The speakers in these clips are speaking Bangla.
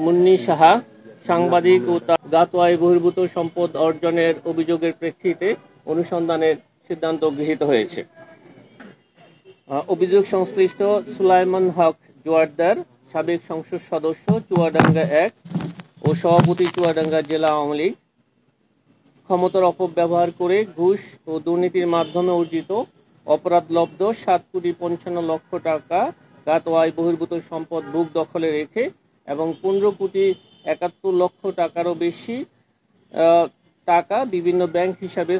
মুন্নি সাহা সাংবাদিক ও তার গাতোয়ায় বহির্ভূত সম্পদ অর্জনের অভিযোগের প্রেক্ষিতে অনুসন্ধানের সিদ্ধান্ত গৃহীত হয়েছে। অভিযোগ সংশ্লিষ্ট সুলাইমান হক জোয়ারদার, সাবেক সংসদ সদস্য চুয়াডাঙ্গা 1 ও সভাপতি চুয়াডাঙ্গা জেলা আওয়ামী লীগ, ক্ষমতার অপব্যবহার করে ঘুষ ও দুর্নীতির মাধ্যমে অর্জিত অপরাধলব্ধ 7,55,00,000 টাকা গাতোয়ায় বহির্ভূত সম্পদ বুক দখলে রেখে এবং 15,71,00,000 টাকারও বেশি টাকা বিভিন্ন ব্যাংক হিসাবে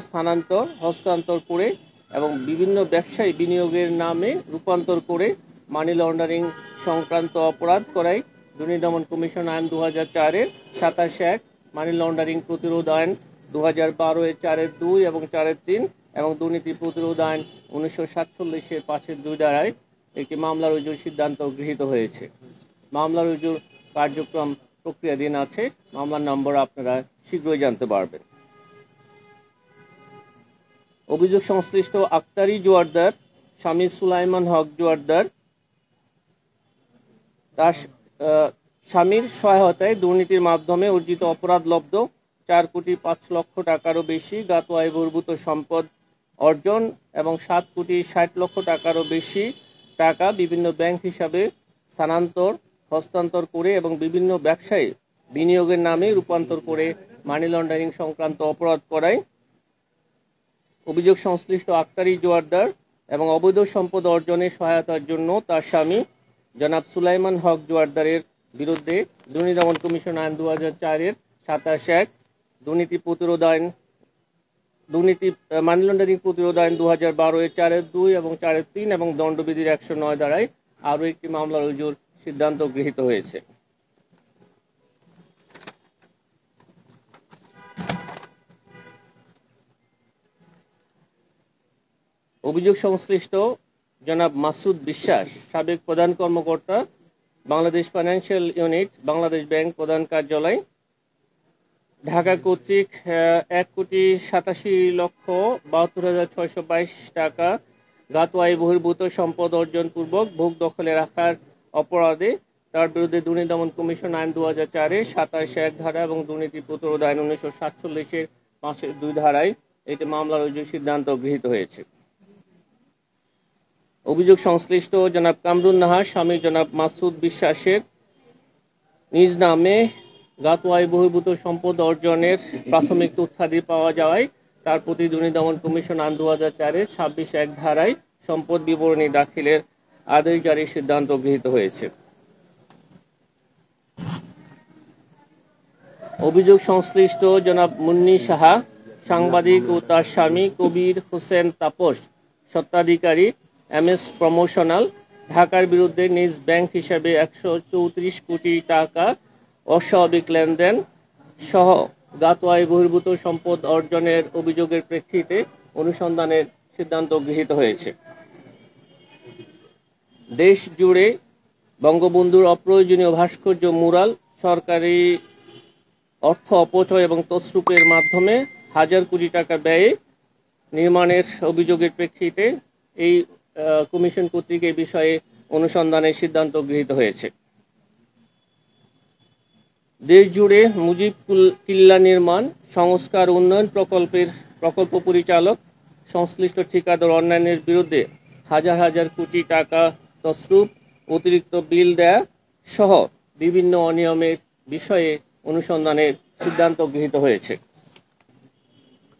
হস্তান্তর করে এবং বিভিন্ন ব্যবসায়ী বিনিয়োগের নামে রূপান্তর করে মানি লন্ডারিং সংক্রান্ত অপরাধ করায় দুর্নীতি দমন কমিশন আইন 2004-এর 27(1), মানি লন্ডারিং প্রতিরোধ আইন 2012-এর 4(2) এবং 4(3) এবং দুর্নীতি প্রতিরোধ আইন 1947-এর 5(2) ধারায় একটি মামলা রুজুর সিদ্ধান্ত গৃহীত হয়েছে। মামলা রুজুর কার্যক্রম প্রক্রিয়াধীন আছে। মামলার নম্বর আপনারা শীঘ্রই জানতে পারবেন। অভিযোগ সংশ্লিষ্ট আক্তারি জোয়ারদার, স্বামী সুলাইমান হক জোয়ারদার, তার স্বামীর সহায়তায় দুর্নীতির মাধ্যমে অর্জিত অপরাধলব্ধ 4,05,00,000 টাকারও বেশি গাতোয়ায় বহির্ভূত সম্পদ অর্জন এবং 7,60,00,000 টাকারও বেশি টাকা বিভিন্ন ব্যাংক হিসাবে হস্তান্তর করে এবং বিভিন্ন ব্যবসায়ী বিনিয়োগের নামে রূপান্তর করে মানি লন্ডারিং সংক্রান্ত অপরাধ করায় অভিযোগ সংশ্লিষ্ট আক্তারি জোয়ারদার এবং অবৈধ সম্পদ অর্জনে সহায়তার জন্য তার স্বামী জনাব সুলাইমান হক জোয়ারদারের বিরুদ্ধে দুর্নীতি দমন কমিশন আইন 2004-এর 27(1), মানি লন্ডারিং প্রতিরোধ আইন 2012-এর 4(2) এবং 4(3) এবং দণ্ডবিধির 109 ধারায় আরও একটি মামলা রুজুর সিদ্ধান্ত গৃহীত হয়েছে। অভিযোগ সংশ্লিষ্ট জনাব মাসুদ বিশ্বাস, সাবেক প্রধান কর্মকর্তা, Bangladesh financial unit, Bangladesh bank প্রধান কার্যালয়, ঢাকা কর্তৃক 1,87,72,622 টাকা গাতোয়ায় বহির্ভূত সম্পদ অর্জন পূর্বক ভোগ দখলে রাখার অপরাধে তার বিরুদ্ধে দুর্নীতি দমন কমিশন আইন 2004-এর 27(1) ধারা এবং দুর্নীতি প্রতিরোধ আইন 1947-এর 5(2) ধারায় একটি মামলা রুজুর সিদ্ধান্ত গৃহীত হয়েছে। অভিযোগ সংশ্লিষ্ট জনাব কামরুন নাহার, স্বামী জনাব মাসুদ বিশ্বাসের নিজ নামে গাতোয়ায় বহির্ভূত সম্পদ অর্জনের প্রাথমিক তথ্যাদি পাওয়া যাওয়ায় তার প্রতি দুর্নীতি দমন কমিশন আইন 2004-এর 26(1) ধারায় সম্পদ বিবরণী দাখিলের আদেশ জারির সিদ্ধান্ত গৃহীত হয়েছে। অভিযোগ সংশ্লিষ্ট জনাব মুন্নি সাহা সাংবাদিক ও তার স্বামী কবির হোসেন তাপস স্বত্বাধিকারী MS প্রমোশনাল ঢাকার বিরুদ্ধে নিজ ব্যাংক হিসাবে 134 কোটি টাকা অস্বাভাবিক লেনদেন সহ গাতোয়ায় বহির্ভূত সম্পদ অর্জনের অভিযোগের প্রেক্ষিতে অনুসন্ধানের সিদ্ধান্ত গৃহীত হয়েছে। দেশ জুড়ে বঙ্গবন্ধুর অপ্রয়োজনীয় ভাস্কর্য মুরাল সরকারি অর্থ অপচয় এবং তছরূপের মাধ্যমে হাজার কোটি টাকা ব্যয়ে নির্মাণের অভিযোগের প্রেক্ষিতে এই কমিশন কর্তৃক এই বিষয়ে অনুসন্ধানের সিদ্ধান্ত গৃহীত হয়েছে। দেশ জুড়ে মুজিব কিল্লা নির্মাণ সংস্কার উন্নয়ন প্রকল্প পরিচালক সংশ্লিষ্ট ঠিকাদার অন্যান্যের বিরুদ্ধে হাজার হাজার কোটি টাকা তছরূপ, অতিরিক্ত বিল দেয়া সহ বিভিন্ন অনিয়মের বিষয়ে অনুসন্ধানের সিদ্ধান্ত গৃহীত হয়েছে।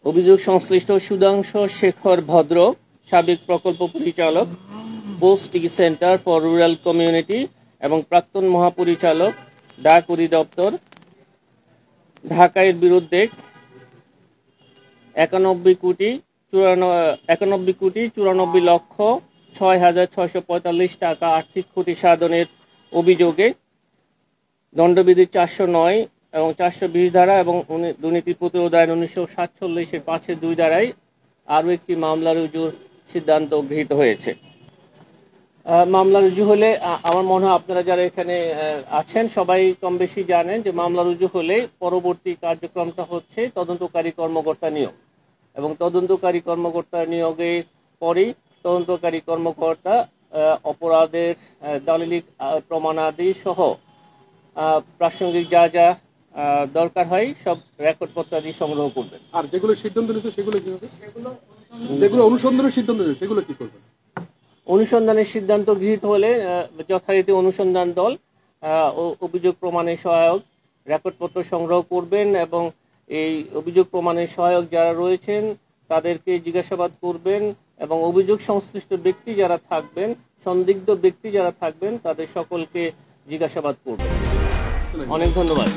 অভিযোগ সংশ্লিষ্ট সুধাংশু শেখর ভদ্র, সাবেক প্রকল্প পরিচালক, post centre for rural community এবং প্রাক্তন মহাপরিচালক, ডাক অধিদপ্তর, ঢাকার বিরুদ্ধে 91,94,06,645 টাকা আর্থিক ক্ষতি সাধনের অভিযোগে দণ্ডবিধি 409 এবং 420 ধারা এবং দুর্নীতি প্রতিরোধ আইন 1947-এর 5(2) ধারায় আরও একটি মামলা রুজুর সিদ্ধান্ত গৃহীত হয়েছে। মামলা রুজু হলে আমার মনে হয় আপনারা যারা এখানে আছেন সবাই কম বেশি জানেন যে মামলা রুজু হলে পরবর্তী কার্যক্রমটা হচ্ছে তদন্তকারী কর্মকর্তা নিয়োগ এবং তদন্তকারী কর্মকর্তা নিয়োগের পরেই তদন্তকারী কর্মকর্তা অপরাধের দলিলিক প্রমাণাদি সহ প্রাসঙ্গিক যা যা দরকার হয় সব রেকর্ডপত্রাদি সংগ্রহ করবেন। আর যেগুলো সিদ্ধান্ত নিতে সেগুলো কি হবে? যেগুলো অনুসন্ধানের সিদ্ধান্ত নিতে সেগুলো কি করবেন? অনুসন্ধানের সিদ্ধান্ত গৃহীত হলে যথারীতি অনুসন্ধান দল অভিযোগ প্রমাণের সহায়ক রেকর্ডপত্র সংগ্রহ করবেন এবং এই অভিযোগ প্রমাণের সহায়ক যারা রয়েছেন তাদেরকে জিজ্ঞাসাবাদ করবেন এবং অভিযোগ সংশ্লিষ্ট ব্যক্তি যারা থাকবেন, সন্দিগ্ধ ব্যক্তি যারা থাকবেন তাদের সকলকে জিজ্ঞাসাবাদ করবেন। অনেক ধন্যবাদ।